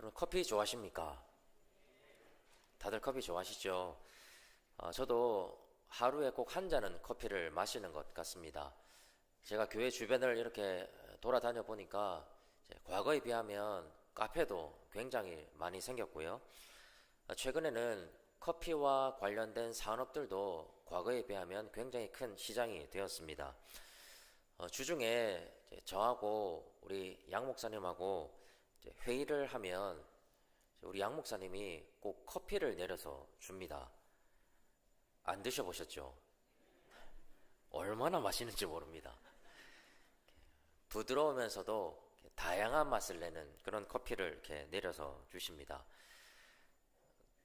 여러분 커피 좋아하십니까? 다들 커피 좋아하시죠? 저도 하루에 꼭 한 잔은 커피를 마시는 것 같습니다. 제가 교회 주변을 이렇게 돌아다녀 보니까 이제 과거에 비하면 카페도 굉장히 많이 생겼고요. 최근에는 커피와 관련된 산업들도 과거에 비하면 굉장히 큰 시장이 되었습니다. 주중에 이제 저하고 우리 양 목사님하고 이제 회의를 하면 우리 양 목사님이 꼭 커피를 내려서 줍니다. 안 드셔보셨죠? 얼마나 맛있는지 모릅니다. 부드러우면서도 다양한 맛을 내는 그런 커피를 이렇게 내려서 주십니다.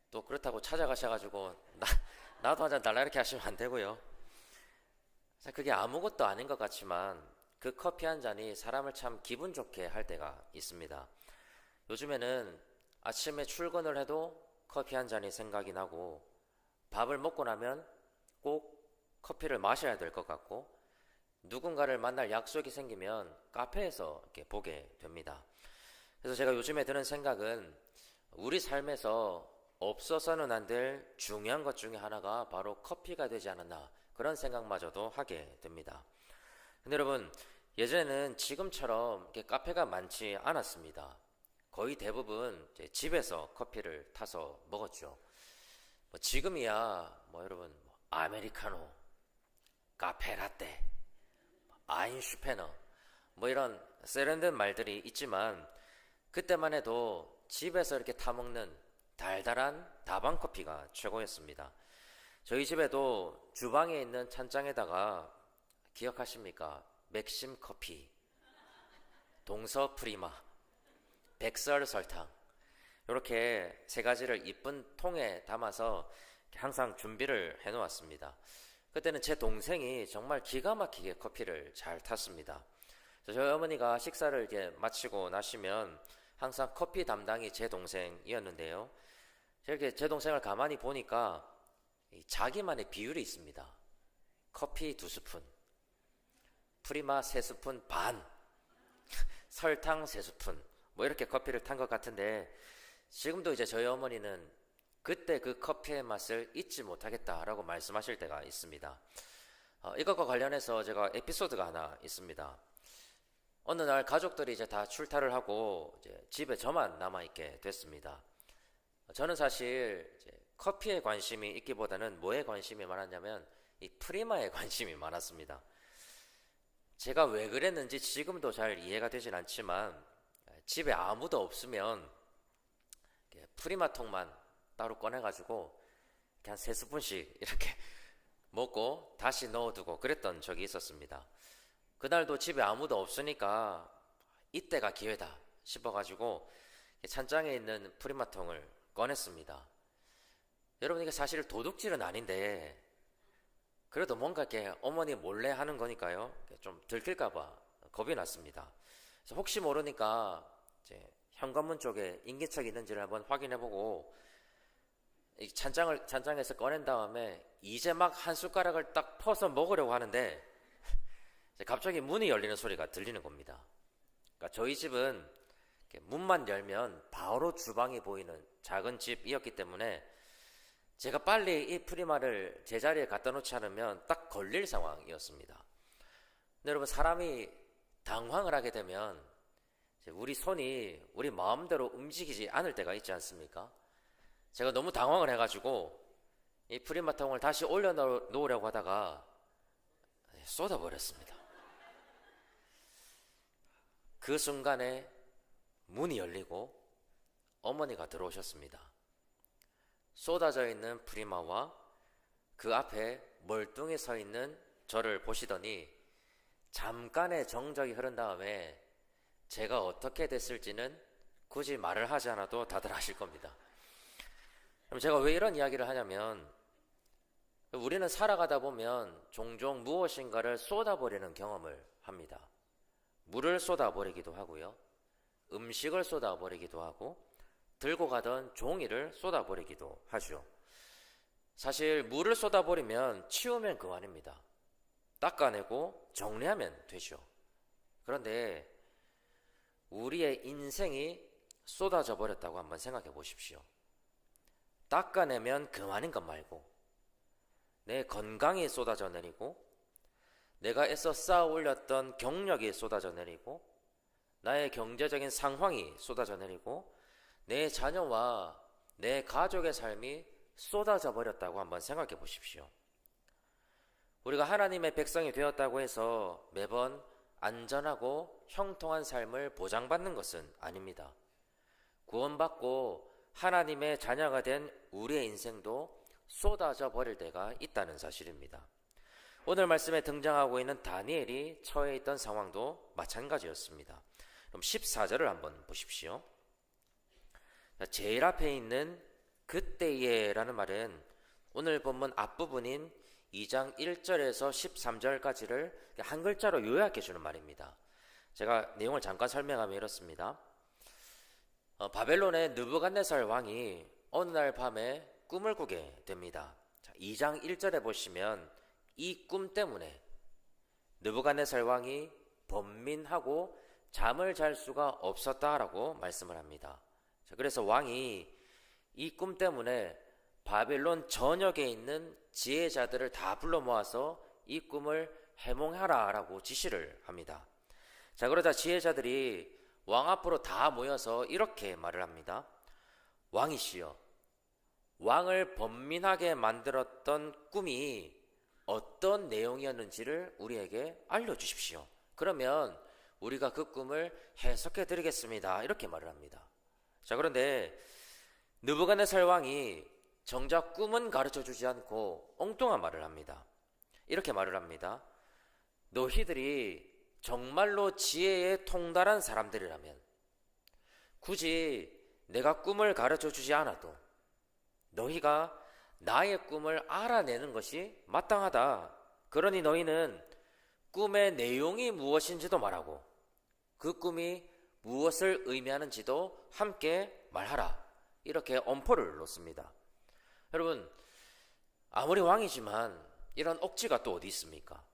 또 그렇다고 찾아가셔가지고 나도 한 잔 달라 이렇게 하시면 안 되고요. 그게 아무것도 아닌 것 같지만 그 커피 한 잔이 사람을 참 기분 좋게 할 때가 있습니다. 요즘에는 아침에 출근을 해도 커피 한 잔이 생각이 나고 밥을 먹고 나면 꼭 커피를 마셔야 될 것 같고 누군가를 만날 약속이 생기면 카페에서 이렇게 보게 됩니다. 그래서 제가 요즘에 드는 생각은 우리 삶에서 없어서는 안 될 중요한 것 중에 하나가 바로 커피가 되지 않았나 그런 생각마저도 하게 됩니다. 근데 여러분 예전에는 지금처럼 이렇게 카페가 많지 않았습니다. 거의 대부분 이제 집에서 커피를 타서 먹었죠. 지금이야 여러분 아메리카노, 카페라떼, 아인슈페너 이런 세련된 말들이 있지만 그때만 해도 집에서 이렇게 타먹는 달달한 다방 커피가 최고였습니다. 저희 집에도 주방에 있는 찬장에다가 기억하십니까? 맥심 커피, 동서 프리마, 백설 설탕 이렇게 세 가지를 이쁜 통에 담아서 항상 준비를 해 놓았습니다. 그때는 제 동생이 정말 기가 막히게 커피를 잘 탔습니다. 저희 어머니가 식사를 이제 마치고 나시면 항상 커피 담당이 제 동생이었는데요. 이렇게 제 동생을 가만히 보니까 자기만의 비율이 있습니다. 커피 2스푼, 프리마 3스푼 반, 설탕 3스푼 이렇게 커피를 탄 것 같은데 지금도 이제 저희 어머니는 그때 그 커피의 맛을 잊지 못하겠다라고 말씀하실 때가 있습니다. 이것과 관련해서 제가 에피소드가 하나 있습니다. 어느 날 가족들이 이제 다 출타를 하고 이제 집에 저만 남아있게 됐습니다. 저는 사실 이제 커피에 관심이 있기보다는 뭐에 관심이 많았냐면 이 프리마에 관심이 많았습니다. 제가 왜 그랬는지 지금도 잘 이해가 되진 않지만 집에 아무도 없으면 프리마 통만 따로 꺼내가지고 한 3스푼씩 이렇게 먹고 다시 넣어두고 그랬던 적이 있었습니다. 그날도 집에 아무도 없으니까 이때가 기회다 싶어가지고 찬장에 있는 프리마 통을 꺼냈습니다. 여러분 이게 사실 도둑질은 아닌데 그래도 뭔가 이렇게 어머니 몰래 하는 거니까요. 좀 들킬까봐 겁이 났습니다. 그래서 혹시 모르니까 이제 현관문 쪽에 인기척이 있는지를 한번 확인해보고 이 찬장에서 꺼낸 다음에 이제 막 한 숟가락을 딱 퍼서 먹으려고 하는데 갑자기 문이 열리는 소리가 들리는 겁니다. 그러니까 저희 집은 문만 열면 바로 주방이 보이는 작은 집이었기 때문에 제가 빨리 이 프리마를 제자리에 갖다 놓지 않으면 딱 걸릴 상황이었습니다. 근데 여러분 사람이 당황을 하게 되면 우리 손이 우리 마음대로 움직이지 않을 때가 있지 않습니까? 제가 너무 당황을 해가지고 이 프리마통을 다시 올려놓으려고 하다가 쏟아버렸습니다. 그 순간에 문이 열리고 어머니가 들어오셨습니다. 쏟아져 있는 프리마와 그 앞에 멀뚱히 서 있는 저를 보시더니 잠깐의 정적이 흐른 다음에 제가 어떻게 됐을지는 굳이 말을 하지 않아도 다들 아실 겁니다. 그럼 제가 왜 이런 이야기를 하냐면 우리는 살아가다 보면 종종 무엇인가를 쏟아버리는 경험을 합니다. 물을 쏟아버리기도 하고요. 음식을 쏟아버리기도 하고 들고 가던 종이를 쏟아버리기도 하죠. 사실 물을 쏟아버리면 치우면 그만입니다. 닦아내고 정리하면 되죠. 그런데 우리의 인생이 쏟아져 버렸다고 한번 생각해 보십시오. 닦아내면 그만인 것 말고 내 건강이 쏟아져 내리고 내가 애써 쌓아 올렸던 경력이 쏟아져 내리고 나의 경제적인 상황이 쏟아져 내리고 내 자녀와 내 가족의 삶이 쏟아져 버렸다고 한번 생각해 보십시오. 우리가 하나님의 백성이 되었다고 해서 매번 안전하고 형통한 삶을 보장받는 것은 아닙니다. 구원받고 하나님의 자녀가 된 우리의 인생도 쏟아져 버릴 때가 있다는 사실입니다. 오늘 말씀에 등장하고 있는 다니엘이 처해 있던 상황도 마찬가지였습니다. 그럼 14절을 한번 보십시오. 제일 앞에 있는 그때에 라는 말은 오늘 본문 앞부분인 2장 1절에서 13절까지를 한 글자로 요약해 주는 말입니다. 제가 내용을 잠깐 설명하면 이렇습니다. 바벨론의 느부갓네살 왕이 어느 날 밤에 꿈을 꾸게 됩니다. 2장 1절에 보시면 이 꿈 때문에 느부갓네살 왕이 번민하고 잠을 잘 수가 없었다라고 말씀을 합니다. 그래서 왕이 이 꿈 때문에 바벨론 전역에 있는 지혜자들을 다 불러 모아서 이 꿈을 해몽하라 라고 지시를 합니다. 그러자 지혜자들이 왕 앞으로 다 모여서 이렇게 말을 합니다. 왕이시여, 왕을 번민하게 만들었던 꿈이 어떤 내용이었는지를 우리에게 알려주십시오. 그러면 우리가 그 꿈을 해석해 드리겠습니다. 이렇게 말을 합니다. 그런데 느부갓네살 왕이 정작 꿈은 가르쳐 주지 않고 엉뚱한 말을 합니다. 이렇게 말을 합니다. 너희들이 정말로 지혜에 통달한 사람들이라면 굳이 내가 꿈을 가르쳐 주지 않아도 너희가 나의 꿈을 알아내는 것이 마땅하다. 그러니 너희는 꿈의 내용이 무엇인지도 말하고 그 꿈이 무엇을 의미하는지도 함께 말하라. 이렇게 엄포를 놓습니다. 여러분, 아무리 왕이지만 이런 억지가 또 어디 있습니까?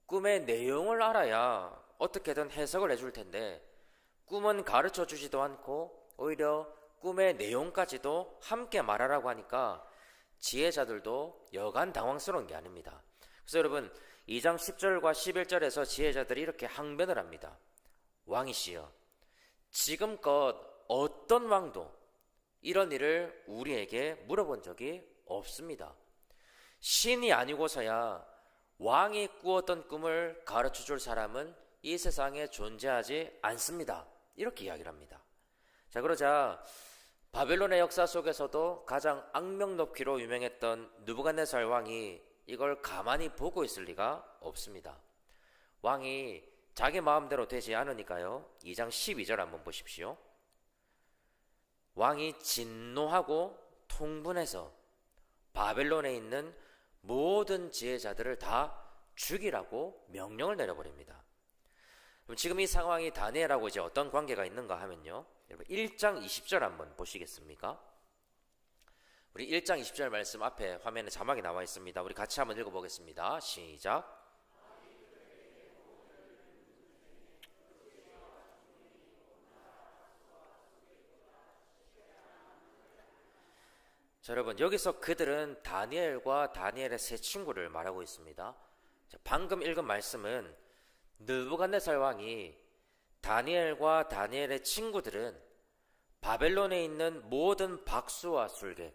꿈의 내용을 알아야 어떻게든 해석을 해줄 텐데 꿈은 가르쳐 주지도 않고 오히려 꿈의 내용까지도 함께 말하라고 하니까 지혜자들도 여간 당황스러운 게 아닙니다. 그래서 여러분 2장 10절과 11절에서 지혜자들이 이렇게 항변을 합니다. 왕이시여, 지금껏 어떤 왕도 이런 일을 우리에게 물어본 적이 없습니다. 신이 아니고서야 왕이 꾸었던 꿈을 가르쳐 줄 사람은 이 세상에 존재하지 않습니다. 이렇게 이야기를 합니다. 그러자 바벨론의 역사 속에서도 가장 악명 높기로 유명했던 느부갓네살 왕이 이걸 가만히 보고 있을 리가 없습니다. 왕이 자기 마음대로 되지 않으니까요. 2장 12절 한번 보십시오. 왕이 진노하고 통분해서 바벨론에 있는 모든 지혜자들을 다 죽이라고 명령을 내려버립니다. 그럼 지금 이 상황이 다니엘하고 이제 어떤 관계가 있는가 하면요. 여러분 1장 20절 한번 보시겠습니까? 우리 1장 20절 말씀 앞에 화면에 자막이 나와 있습니다. 우리 같이 한번 읽어보겠습니다. 시작. 자, 여러분 여기서 그들은 다니엘과 다니엘의 세 친구를 말하고 있습니다. 자, 방금 읽은 말씀은 느부갓네살 왕이 다니엘과 다니엘의 친구들은 바벨론에 있는 모든 박수와 술객,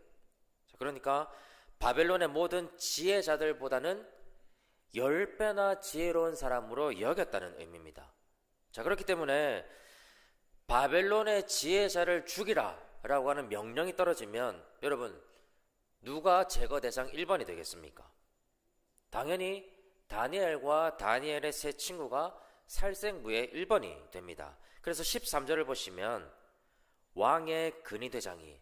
자, 그러니까 바벨론의 모든 지혜자들보다는 10배나 지혜로운 사람으로 여겼다는 의미입니다. 자, 그렇기 때문에 바벨론의 지혜자를 죽이라 라고 하는 명령이 떨어지면 여러분 누가 제거 대상 1번이 되겠습니까? 당연히 다니엘과 다니엘의 세 친구가 살생부의 1번이 됩니다. 그래서 13절을 보시면 왕의 근위대장이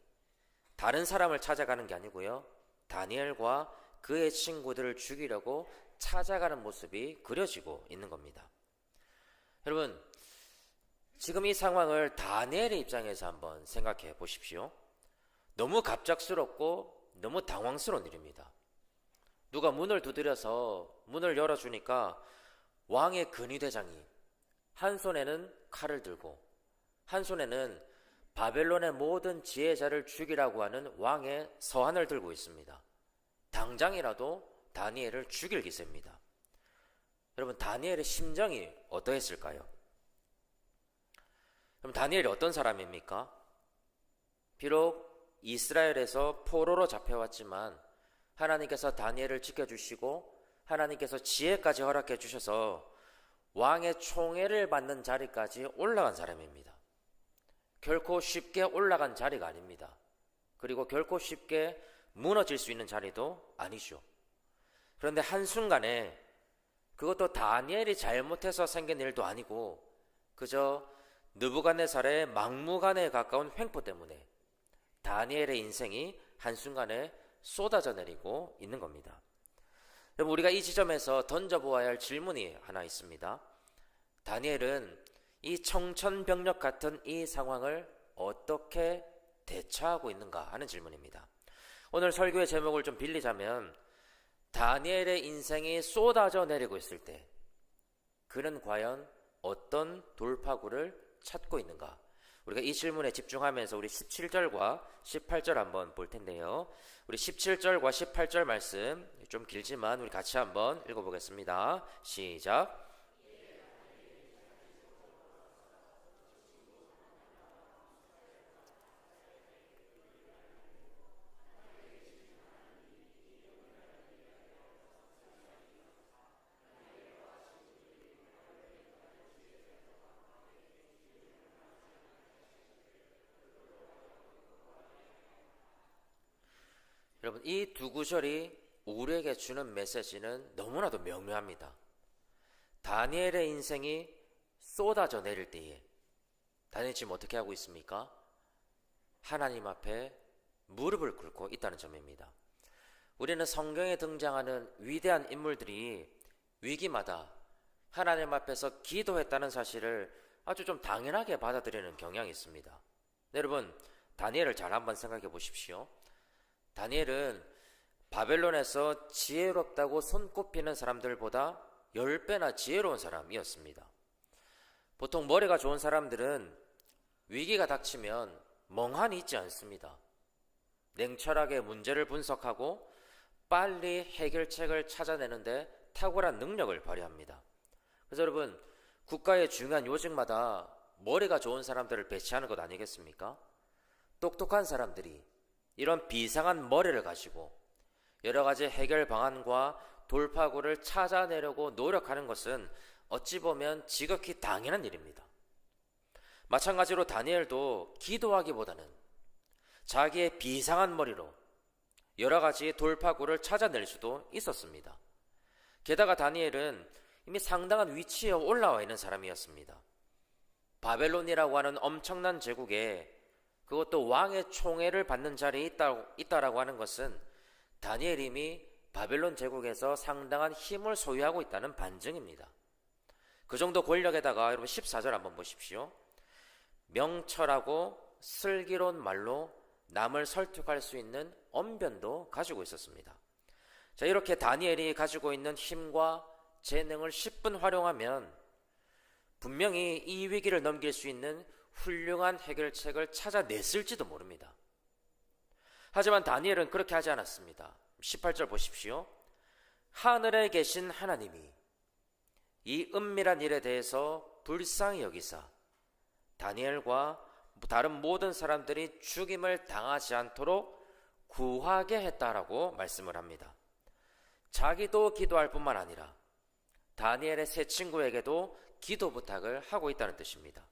다른 사람을 찾아가는 게 아니고요, 다니엘과 그의 친구들을 죽이려고 찾아가는 모습이 그려지고 있는 겁니다. 여러분 지금 이 상황을 다니엘의 입장에서 한번 생각해 보십시오. 너무 갑작스럽고 너무 당황스러운 일입니다. 누가 문을 두드려서 문을 열어주니까 왕의 근위대장이 한 손에는 칼을 들고 한 손에는 바벨론의 모든 지혜자를 죽이라고 하는 왕의 서한을 들고 있습니다. 당장이라도 다니엘을 죽일 기세입니다. 여러분, 다니엘의 심정이 어떠했을까요? 그럼 다니엘이 어떤 사람입니까? 비록 이스라엘에서 포로로 잡혀왔지만 하나님께서 다니엘을 지켜주시고 하나님께서 지혜까지 허락해 주셔서 왕의 총애를 받는 자리까지 올라간 사람입니다. 결코 쉽게 올라간 자리가 아닙니다. 그리고 결코 쉽게 무너질 수 있는 자리도 아니죠. 그런데 한순간에, 그것도 다니엘이 잘못해서 생긴 일도 아니고 그저 느부갓네살의 막무가내에 가까운 횡포 때문에 다니엘의 인생이 한순간에 쏟아져 내리고 있는 겁니다. 여러분, 우리가 이 지점에서 던져보아야 할 질문이 하나 있습니다. 다니엘은 이 청천벽력 같은 이 상황을 어떻게 대처하고 있는가 하는 질문입니다. 오늘 설교의 제목을 좀 빌리자면, 다니엘의 인생이 쏟아져 내리고 있을 때 그는 과연 어떤 돌파구를 찾고 있는가? 우리가 이 질문에 집중하면서 우리 17절과 18절 한번 볼 텐데요. 우리 17절과 18절 말씀 좀 길지만 우리 같이 한번 읽어보겠습니다. 시작. 여러분, 이 두 구절이 우리에게 주는 메시지는 너무나도 명료합니다. 다니엘의 인생이 쏟아져 내릴 때에 다니엘이 지금 어떻게 하고 있습니까? 하나님 앞에 무릎을 꿇고 있다는 점입니다. 우리는 성경에 등장하는 위대한 인물들이 위기마다 하나님 앞에서 기도했다는 사실을 아주 좀 당연하게 받아들이는 경향이 있습니다. 여러분, 다니엘을 잘 한번 생각해 보십시오. 다니엘은 바벨론에서 지혜롭다고 손꼽히는 사람들보다 10배나 지혜로운 사람이었습니다. 보통 머리가 좋은 사람들은 위기가 닥치면 멍하니 있지 않습니다. 냉철하게 문제를 분석하고 빨리 해결책을 찾아내는데 탁월한 능력을 발휘합니다. 그래서 여러분, 국가의 중요한 요직마다 머리가 좋은 사람들을 배치하는 것 아니겠습니까? 똑똑한 사람들이 이런 비상한 머리를 가지고 여러 가지 해결 방안과 돌파구를 찾아내려고 노력하는 것은 어찌 보면 지극히 당연한 일입니다. 마찬가지로 다니엘도 기도하기보다는 자기의 비상한 머리로 여러 가지 돌파구를 찾아낼 수도 있었습니다. 게다가 다니엘은 이미 상당한 위치에 올라와 있는 사람이었습니다. 바벨론이라고 하는 엄청난 제국에, 그것도 왕의 총애를 받는 자리에 있다라고 하는 것은 다니엘이 이미 바벨론 제국에서 상당한 힘을 소유하고 있다는 반증입니다. 그 정도 권력에다가 여러분 14절 한번 보십시오. 명철하고 슬기로운 말로 남을 설득할 수 있는 언변도 가지고 있었습니다. 자, 이렇게 다니엘이 가지고 있는 힘과 재능을 10분 활용하면 분명히 이 위기를 넘길 수 있는 훌륭한 해결책을 찾아냈을지도 모릅니다. 하지만 다니엘은 그렇게 하지 않았습니다. 18절 보십시오. 하늘에 계신 하나님이 이 은밀한 일에 대해서 불쌍히 여기사 다니엘과 다른 모든 사람들이 죽임을 당하지 않도록 구하게 했다라고 말씀을 합니다. 자기도 기도할 뿐만 아니라 다니엘의 세 친구에게도 기도 부탁을 하고 있다는 뜻입니다.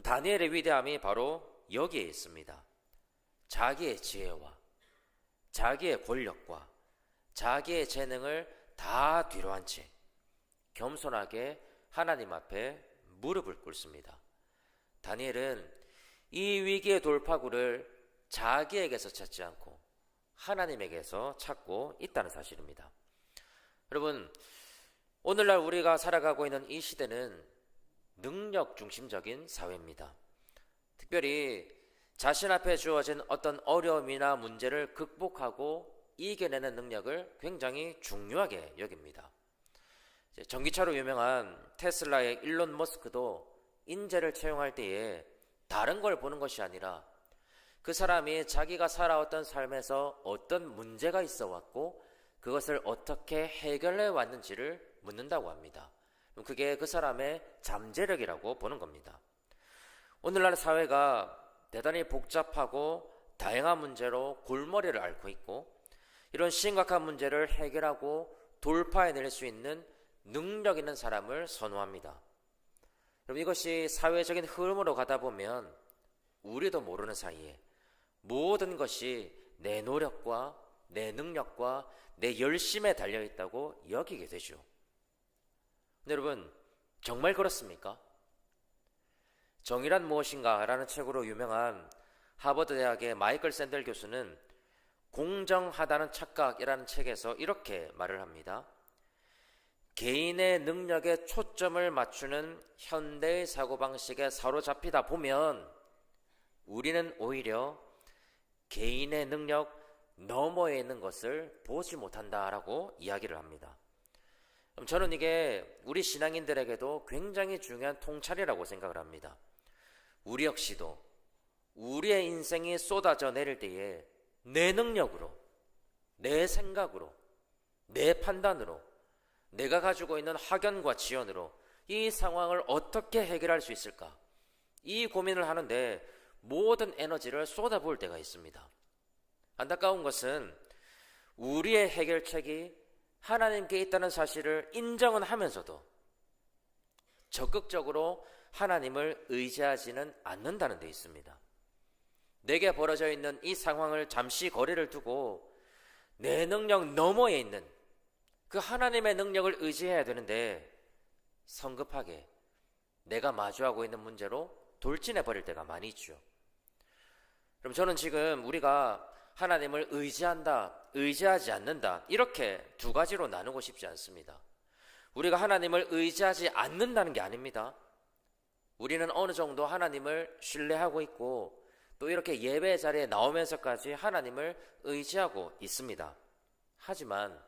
다니엘의 위대함이 바로 여기에 있습니다. 자기의 지혜와 자기의 권력과 자기의 재능을 다 뒤로한 채 겸손하게 하나님 앞에 무릎을 꿇습니다. 다니엘은 이 위기의 돌파구를 자기에게서 찾지 않고 하나님에게서 찾고 있다는 사실입니다. 여러분, 오늘날 우리가 살아가고 있는 이 시대는 능력 중심적인 사회입니다. 특별히 자신 앞에 주어진 어떤 어려움이나 문제를 극복하고 이겨내는 능력을 굉장히 중요하게 여깁니다. 전기차로 유명한 테슬라의 일론 머스크도 인재를 채용할 때에 다른 걸 보는 것이 아니라 그 사람이 자기가 살아왔던 삶에서 어떤 문제가 있어 왔고 그것을 어떻게 해결해 왔는지를 묻는다고 합니다. 그게 그 사람의 잠재력이라고 보는 겁니다. 오늘날 사회가 대단히 복잡하고 다양한 문제로 골머리를 앓고 있고 이런 심각한 문제를 해결하고 돌파해낼 수 있는 능력 있는 사람을 선호합니다. 그럼 이것이 사회적인 흐름으로 가다 보면 우리도 모르는 사이에 모든 것이 내 노력과 내 능력과 내 열심에 달려있다고 여기게 되죠. 여러분, 정말 그렇습니까? 정의란 무엇인가? 라는 책으로 유명한 하버드 대학의 마이클 샌델 교수는 공정하다는 착각이라는 책에서 이렇게 말을 합니다. 개인의 능력에 초점을 맞추는 현대의 사고방식에 사로잡히다 보면 우리는 오히려 개인의 능력 너머에 있는 것을 보지 못한다라고 이야기를 합니다. 그럼 저는 이게 우리 신앙인들에게도 굉장히 중요한 통찰이라고 생각을 합니다. 우리 역시도 우리의 인생이 쏟아져 내릴 때에 내 능력으로, 내 생각으로, 내 판단으로, 내가 가지고 있는 학연과 지연으로 이 상황을 어떻게 해결할 수 있을까? 이 고민을 하는데 모든 에너지를 쏟아부을 때가 있습니다. 안타까운 것은 우리의 해결책이 하나님께 있다는 사실을 인정은 하면서도 적극적으로 하나님을 의지하지는 않는다는 데 있습니다. 내게 벌어져 있는 이 상황을 잠시 거리를 두고 내 능력 너머에 있는 그 하나님의 능력을 의지해야 되는데 성급하게 내가 마주하고 있는 문제로 돌진해 버릴 때가 많이 있죠. 그럼 저는 지금 우리가 하나님을 의지한다, 의지하지 않는다 이렇게 두 가지로 나누고 싶지 않습니다. 우리가 하나님을 의지하지 않는다는 게 아닙니다. 우리는 어느 정도 하나님을 신뢰하고 있고 또 이렇게 예배 자리에 나오면서까지 하나님을 의지하고 있습니다. 하지만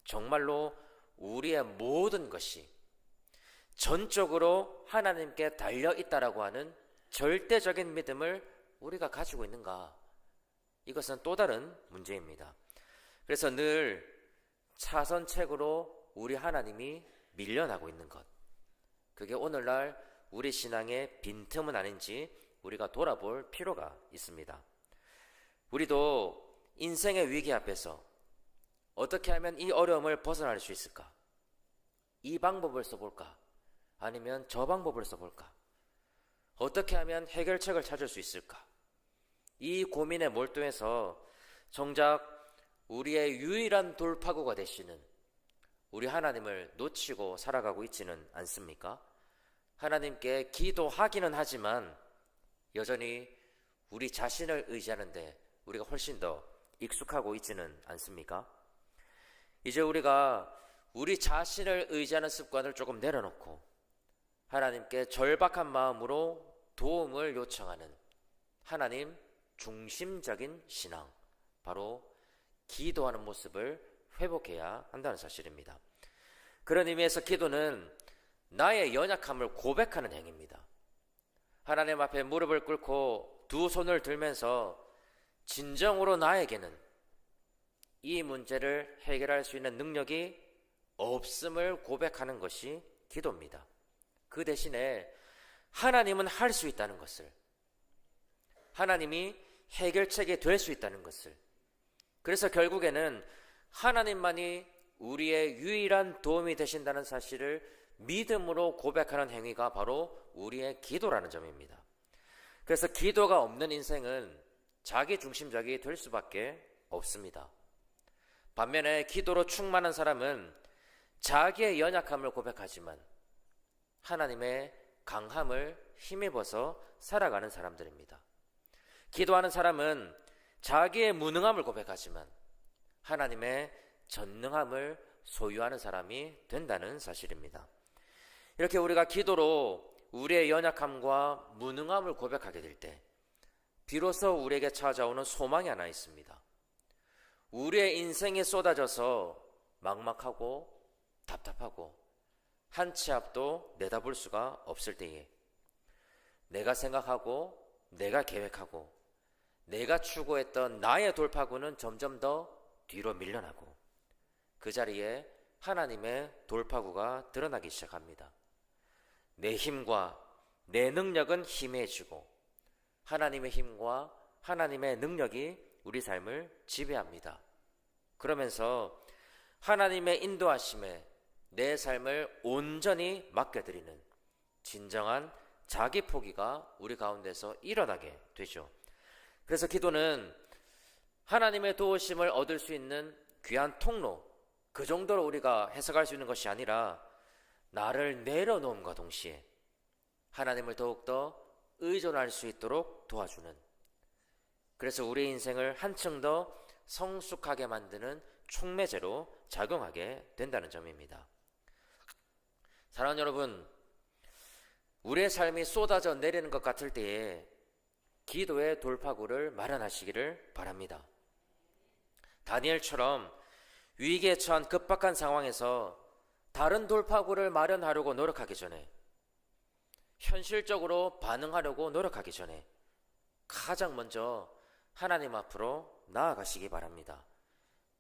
정말로 우리의 모든 것이 전적으로 하나님께 달려있다라고 하는 절대적인 믿음을 우리가 가지고 있는가? 이것은 또 다른 문제입니다. 그래서 늘 차선책으로 우리 하나님이 밀려나고 있는 것, 그게 오늘날 우리 신앙의 빈틈은 아닌지 우리가 돌아볼 필요가 있습니다. 우리도 인생의 위기 앞에서 어떻게 하면 이 어려움을 벗어날 수 있을까? 이 방법을 써볼까? 아니면 저 방법을 써볼까? 어떻게 하면 해결책을 찾을 수 있을까? 이 고민에 몰두해서 정작 우리의 유일한 돌파구가 되시는 우리 하나님을 놓치고 살아가고 있지는 않습니까? 하나님께 기도하기는 하지만 여전히 우리 자신을 의지하는데 우리가 훨씬 더 익숙하고 있지는 않습니까? 이제 우리가 우리 자신을 의지하는 습관을 조금 내려놓고 하나님께 절박한 마음으로 도움을 요청하는 하나님 중심적인 신앙, 바로 기도하는 모습을 회복해야 한다는 사실입니다. 그런 의미에서 기도는 나의 연약함을 고백하는 행위입니다. 하나님 앞에 무릎을 꿇고 두 손을 들면서 진정으로 나에게는 이 문제를 해결할 수 있는 능력이 없음을 고백하는 것이 기도입니다. 그 대신에 하나님은 할 수 있다는 것을, 하나님이 해결책이 될 수 있다는 것을, 그래서 결국에는 하나님만이 우리의 유일한 도움이 되신다는 사실을 믿음으로 고백하는 행위가 바로 우리의 기도라는 점입니다. 그래서 기도가 없는 인생은 자기 중심적이 될 수밖에 없습니다. 반면에 기도로 충만한 사람은 자기의 연약함을 고백하지만 하나님의 강함을 힘입어서 살아가는 사람들입니다. 기도하는 사람은 자기의 무능함을 고백하지만 하나님의 전능함을 소유하는 사람이 된다는 사실입니다. 이렇게 우리가 기도로 우리의 연약함과 무능함을 고백하게 될 때 비로소 우리에게 찾아오는 소망이 하나 있습니다. 우리의 인생에 쏟아져서 막막하고 답답하고 한 치 앞도 내다볼 수가 없을 때에 내가 생각하고 내가 계획하고 내가 추구했던 나의 돌파구는 점점 더 뒤로 밀려나고 그 자리에 하나님의 돌파구가 드러나기 시작합니다. 내 힘과 내 능력은 희미해지고 하나님의 힘과 하나님의 능력이 우리 삶을 지배합니다. 그러면서 하나님의 인도하심에 내 삶을 온전히 맡겨드리는 진정한 자기 포기가 우리 가운데서 일어나게 되죠. 그래서 기도는 하나님의 도우심을 얻을 수 있는 귀한 통로, 그 정도로 우리가 해석할 수 있는 것이 아니라 나를 내려놓음과 동시에 하나님을 더욱더 의존할 수 있도록 도와주는, 그래서 우리 인생을 한층 더 성숙하게 만드는 촉매제로 작용하게 된다는 점입니다. 사랑하는 여러분, 우리의 삶이 쏟아져 내리는 것 같을 때에 기도의 돌파구를 마련하시기를 바랍니다. 다니엘처럼 위기에 처한 급박한 상황에서 다른 돌파구를 마련하려고 노력하기 전에, 현실적으로 반응하려고 노력하기 전에 가장 먼저 하나님 앞으로 나아가시기 바랍니다.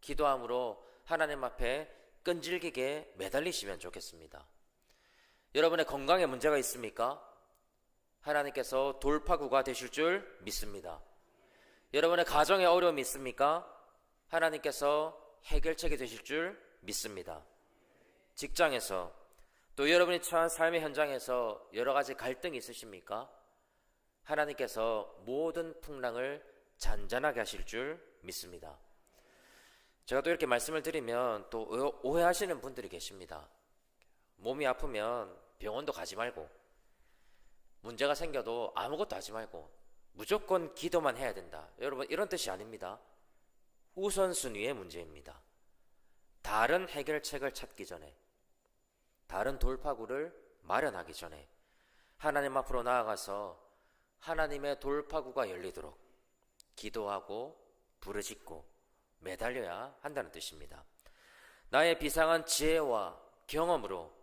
기도함으로 하나님 앞에 끈질기게 매달리시면 좋겠습니다. 여러분의 건강에 문제가 있습니까? 하나님께서 돌파구가 되실 줄 믿습니다. 여러분의 가정에 어려움이 있습니까? 하나님께서 해결책이 되실 줄 믿습니다. 직장에서 또 여러분이 처한 삶의 현장에서 여러 가지 갈등이 있으십니까? 하나님께서 모든 풍랑을 잔잔하게 하실 줄 믿습니다. 제가 또 이렇게 말씀을 드리면 또 오해하시는 분들이 계십니다. 몸이 아프면 병원도 가지 말고, 문제가 생겨도 아무것도 하지 말고 무조건 기도만 해야 된다. 여러분, 이런 뜻이 아닙니다. 우선순위의 문제입니다. 다른 해결책을 찾기 전에, 다른 돌파구를 마련하기 전에 하나님 앞으로 나아가서 하나님의 돌파구가 열리도록 기도하고 부르짖고 매달려야 한다는 뜻입니다. 나의 비상한 지혜와 경험으로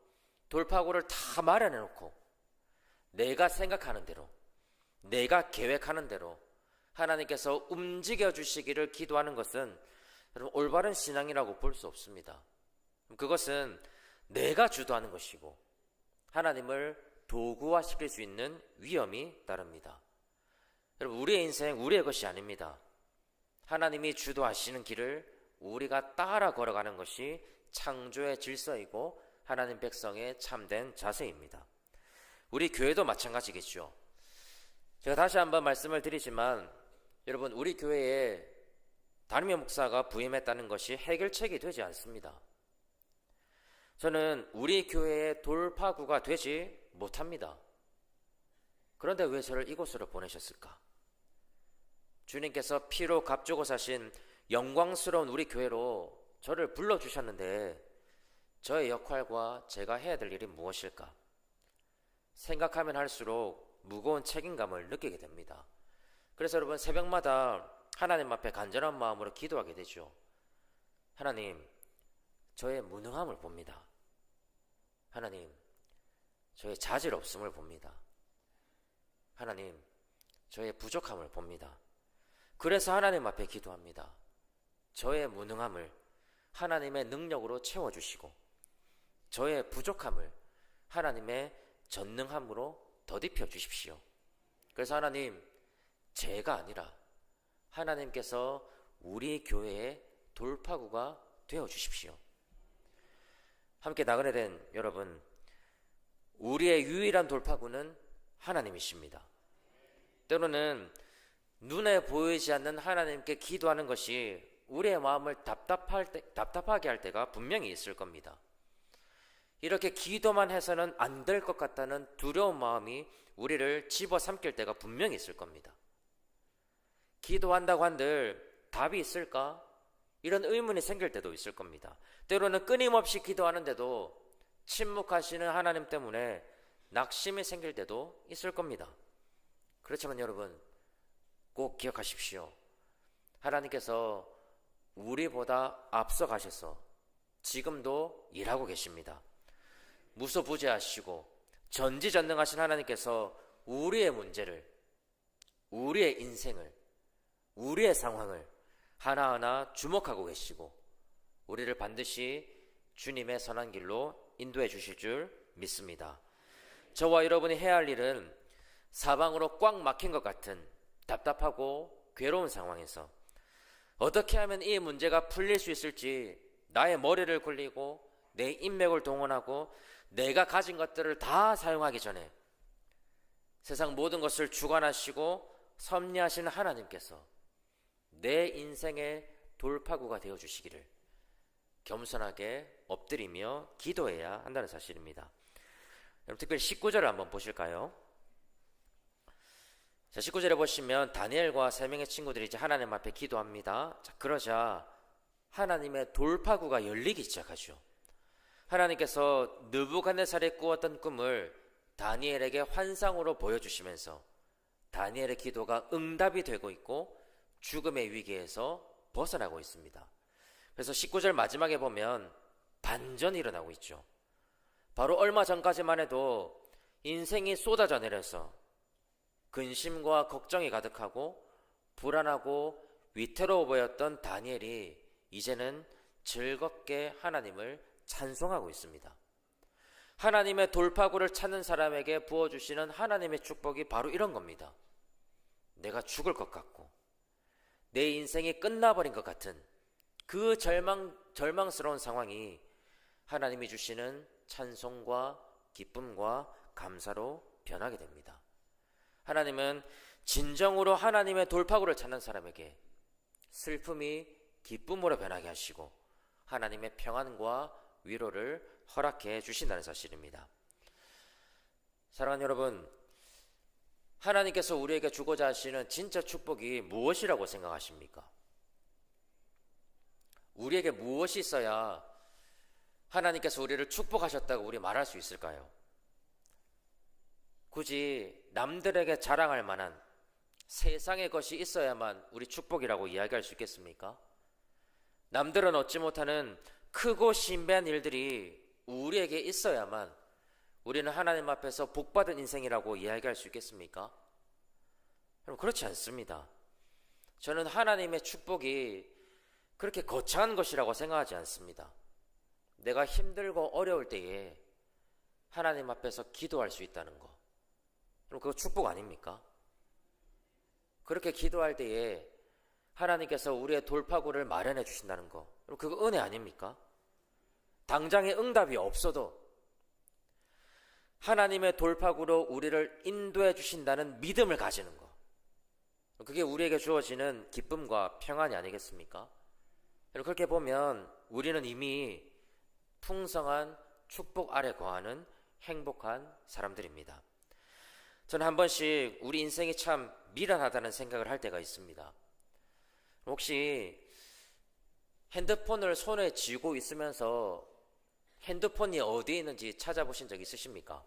돌파구를 다 마련해 놓고 내가 생각하는 대로, 내가 계획하는 대로 하나님께서 움직여 주시기를 기도하는 것은 여러분 올바른 신앙이라고 볼 수 없습니다. 그것은 내가 주도하는 것이고 하나님을 도구화시킬 수 있는 위험이 따릅니다. 여러분, 우리의 인생 우리의 것이 아닙니다. 하나님이 주도하시는 길을 우리가 따라 걸어가는 것이 창조의 질서이고 하나님 백성의 참된 자세입니다. 우리 교회도 마찬가지겠죠. 제가 다시 한번 말씀을 드리지만 여러분, 우리 교회에 담임 목사가 부임했다는 것이 해결책이 되지 않습니다. 저는 우리 교회의 돌파구가 되지 못합니다. 그런데 왜 저를 이곳으로 보내셨을까? 주님께서 피로 값주고 사신 영광스러운 우리 교회로 저를 불러주셨는데 저의 역할과 제가 해야 될 일이 무엇일까? 생각하면 할수록 무거운 책임감을 느끼게 됩니다. 그래서 여러분, 새벽마다 하나님 앞에 간절한 마음으로 기도하게 되죠. 하나님, 저의 무능함을 봅니다. 하나님, 저의 자질 없음을 봅니다. 하나님, 저의 부족함을 봅니다. 그래서 하나님 앞에 기도합니다. 저의 무능함을 하나님의 능력으로 채워주시고 저의 부족함을 하나님의 전능함으로 더딥혀 주십시오. 그래서 하나님, 제가 아니라 하나님께서 우리 교회의 돌파구가 되어 주십시오. 함께 나그네 된 여러분, 우리의 유일한 돌파구는 하나님이십니다. 때로는 눈에 보이지 않는 하나님께 기도하는 것이 우리의 마음을 답답하게 할 때가 분명히 있을 겁니다. 이렇게 기도만 해서는 안 될 것 같다는 두려운 마음이 우리를 집어삼킬 때가 분명히 있을 겁니다. 기도한다고 한들 답이 있을까? 이런 의문이 생길 때도 있을 겁니다. 때로는 끊임없이 기도하는데도 침묵하시는 하나님 때문에 낙심이 생길 때도 있을 겁니다. 그렇지만 여러분, 꼭 기억하십시오. 하나님께서 우리보다 앞서 가셔서 지금도 일하고 계십니다. 무소부재하시고 전지전능하신 하나님께서 우리의 문제를, 우리의 인생을, 우리의 상황을 하나하나 주목하고 계시고 우리를 반드시 주님의 선한 길로 인도해 주실 줄 믿습니다. 저와 여러분이 해야 할 일은 사방으로 꽉 막힌 것 같은 답답하고 괴로운 상황에서 어떻게 하면 이 문제가 풀릴 수 있을지 나의 머리를 굴리고 내 인맥을 동원하고 내가 가진 것들을 다 사용하기 전에 세상 모든 것을 주관하시고 섭리하시는 하나님께서 내 인생의 돌파구가 되어 주시기를 겸손하게 엎드리며 기도해야 한다는 사실입니다. 여러분 특별히 19절을 한번 보실까요? 자, 19절에 보시면 다니엘과 세 명의 친구들이 이제 하나님 앞에 기도합니다. 자, 그러자 하나님의 돌파구가 열리기 시작하죠. 하나님께서 느부갓네살이 꾸었던 꿈을 다니엘에게 환상으로 보여주시면서 다니엘의 기도가 응답이 되고 있고 죽음의 위기에서 벗어나고 있습니다. 그래서 19절 마지막에 보면 반전이 일어나고 있죠. 바로 얼마 전까지만 해도 인생이 쏟아져 내려서 근심과 걱정이 가득하고 불안하고 위태로워 보였던 다니엘이 이제는 즐겁게 하나님을 찬송하고 있습니다. 하나님의 돌파구를 찾는 사람에게 부어주시는 하나님의 축복이 바로 이런 겁니다. 내가 죽을 것 같고 내 인생이 끝나버린 것 같은 그 절망스러운 상황이 하나님이 주시는 찬송과 기쁨과 감사로 변하게 됩니다. 하나님은 진정으로 하나님의 돌파구를 찾는 사람에게 슬픔이 기쁨으로 변하게 하시고 하나님의 평안과 위로를 허락해 주신다는 사실입니다. 사랑하는 여러분, 하나님께서 우리에게 주고자 하시는 진짜 축복이 무엇이라고 생각하십니까? 우리에게 무엇이 있어야 하나님께서 우리를 축복하셨다고 우리 말할 수 있을까요? 굳이 남들에게 자랑할 만한 세상의 것이 있어야만 우리 축복이라고 이야기할 수 있겠습니까? 남들은 얻지 못하는 크고 신비한 일들이 우리에게 있어야만 우리는 하나님 앞에서 복받은 인생이라고 이야기할 수 있겠습니까? 여러분, 그렇지 않습니다. 저는 하나님의 축복이 그렇게 거창한 것이라고 생각하지 않습니다. 내가 힘들고 어려울 때에 하나님 앞에서 기도할 수 있다는 거, 그럼 그거 축복 아닙니까? 그렇게 기도할 때에 하나님께서 우리의 돌파구를 마련해 주신다는 거, 그럼 그거 은혜 아닙니까? 당장의 응답이 없어도 하나님의 돌파구로 우리를 인도해 주신다는 믿음을 가지는 거, 그게 우리에게 주어지는 기쁨과 평안이 아니겠습니까? 그렇게 보면 우리는 이미 풍성한 축복 아래 거하는 행복한 사람들입니다. 저는 한 번씩 우리 인생이 참 미련하다는 생각을 할 때가 있습니다. 혹시 핸드폰을 손에 쥐고 있으면서 핸드폰이 어디에 있는지 찾아보신 적 있으십니까?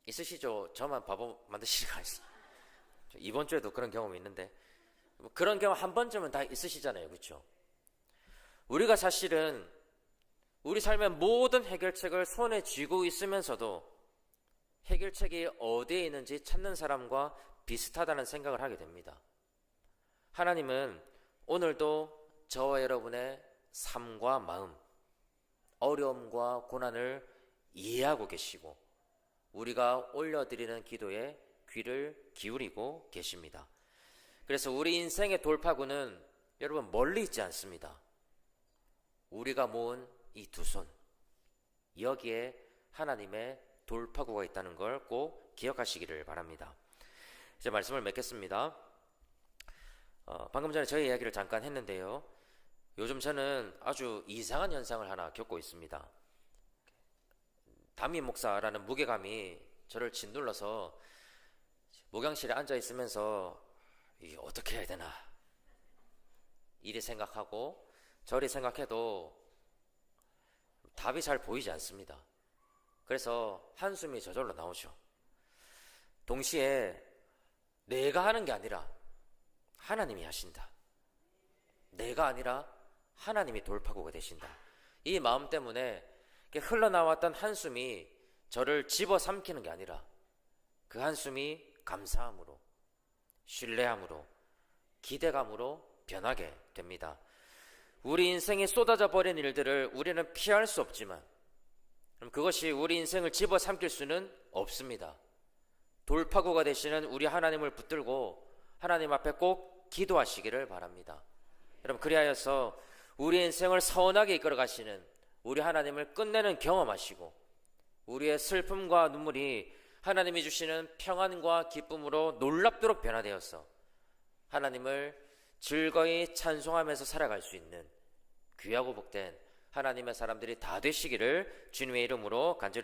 있으시죠? 저만 바보 만드시는 거 아니죠? 이번 주에도 그런 경험이 있는데 그런 경험 한 번쯤은 다 있으시잖아요, 그렇죠? 우리가 사실은 우리 삶의 모든 해결책을 손에 쥐고 있으면서도 해결책이 어디에 있는지 찾는 사람과 비슷하다는 생각을 하게 됩니다. 하나님은 오늘도 저와 여러분의 삶과 마음, 어려움과 고난을 이해하고 계시고 우리가 올려드리는 기도에 귀를 기울이고 계십니다. 그래서 우리 인생의 돌파구는 여러분 멀리 있지 않습니다. 우리가 모은 이 두 손, 여기에 하나님의 돌파구가 있다는 걸 꼭 기억하시기를 바랍니다. 이제 말씀을 맺겠습니다. 방금 전에 저희 이야기를 잠깐 했는데요, 요즘 저는 아주 이상한 현상을 하나 겪고 있습니다. 담임 목사라는 무게감이 저를 짓눌러서 목양실에 앉아 있으면서 이게 어떻게 해야 되나 이리 생각하고 저리 생각해도 답이 잘 보이지 않습니다. 그래서 한숨이 저절로 나오죠. 동시에 내가 하는 게 아니라 하나님이 하신다, 내가 아니라 하나님이 돌파구가 되신다, 이 마음 때문에 흘러나왔던 한숨이 저를 집어삼키는 게 아니라 그 한숨이 감사함으로, 신뢰함으로, 기대감으로 변하게 됩니다. 우리 인생에 쏟아져 버린 일들을 우리는 피할 수 없지만 그것이 우리 인생을 집어삼킬 수는 없습니다. 돌파구가 되시는 우리 하나님을 붙들고 하나님 앞에 꼭 기도하시기를 바랍니다. 여러분, 그리하여서 우리 인생을 선하게 이끌어 가시는 우리 하나님을 끝내는 경험하시고 우리의 슬픔과 눈물이 하나님이 주시는 평안과 기쁨으로 놀랍도록 변화되어서 하나님을 즐거이 찬송하면서 살아갈 수 있는 귀하고 복된 하나님의 사람들이 다 되시기를 주님의 이름으로 간절히